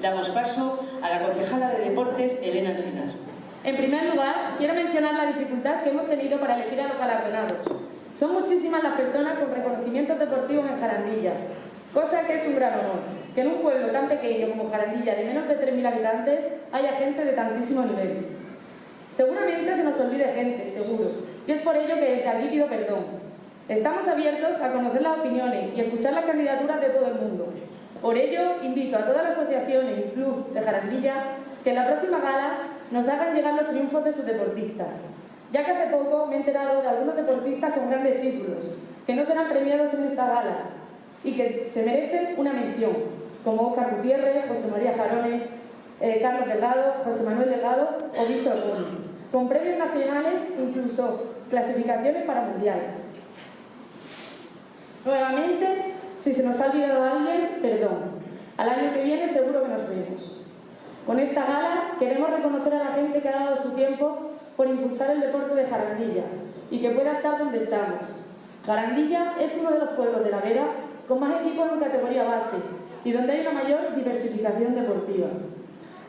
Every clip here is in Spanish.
Damos paso a la concejala de Deportes, Elena Encinas. En primer lugar, quiero mencionar la dificultad que hemos tenido para elegir a los galardonados. Son muchísimas las personas con reconocimientos deportivos en Jarandilla, cosa que es un gran honor, que en un pueblo tan pequeño como Jarandilla, de menos de 3.000 habitantes, haya gente de tantísimo nivel. Seguramente se nos olvide gente, seguro, y es por ello que desde aquí pido perdón. Estamos abiertos a conocer las opiniones y escuchar las candidaturas de todo el mundo. Por ello, invito a todas las asociaciones y clubes de Jarandilla que en la próxima gala nos hagan llegar los triunfos de sus deportistas, ya que hace poco me he enterado de algunos deportistas con grandes títulos, que no serán premiados en esta gala y que se merecen una mención, como Óscar Gutiérrez, José María Jarones, Carlos Delgado, José Manuel Delgado o Víctor Gómez, con premios nacionales, incluso clasificaciones para mundiales. Nuevamente, si se nos ha olvidado a alguien, perdón. Al año que viene seguro que nos vemos. Con esta gala queremos reconocer a la gente que ha dado su tiempo por impulsar el deporte de Jarandilla y que pueda estar donde estamos. Jarandilla es uno de los pueblos de la Vera con más equipos en categoría base y donde hay una mayor diversificación deportiva.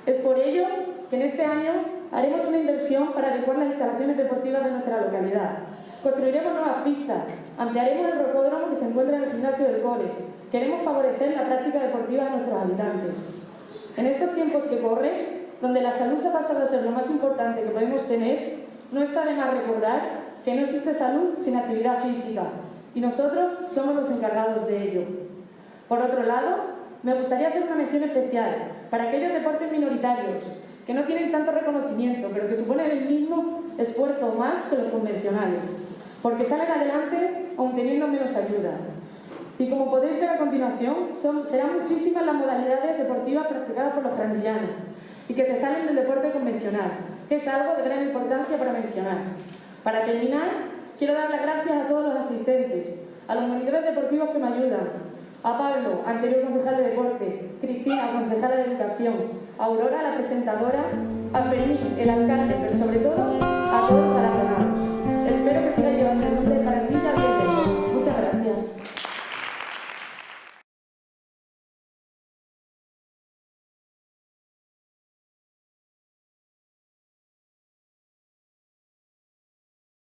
Es por ello que en este año haremos una inversión para adecuar las instalaciones deportivas de nuestra localidad. Construiremos nuevas pistas, ampliaremos el rocódromo que se encuentra en el gimnasio del cole. Queremos favorecer la práctica deportiva de nuestros habitantes. En estos tiempos que corren, donde la salud ha pasado a ser lo más importante que podemos tener, no está de más recordar que no existe salud sin actividad física y nosotros somos los encargados de ello. Por otro lado, me gustaría hacer una mención especial para aquellos deportes minoritarios que no tienen tanto reconocimiento, pero que suponen el mismo esfuerzo o más que los convencionales, porque salen adelante aun teniendo menos ayuda. Y como podéis ver a continuación, serán muchísimas las modalidades deportivas practicadas por los jarandillanos y que se salen del deporte convencional, que es algo de gran importancia para mencionar. Para terminar, quiero dar las gracias a todos los asistentes, a los monitores deportivos que me ayudan, a Pablo, anterior concejal de deporte, Cristina, concejala de educación, a Aurora, la presentadora, a Fermín, el alcalde, pero sobre todo a todos los galardonados.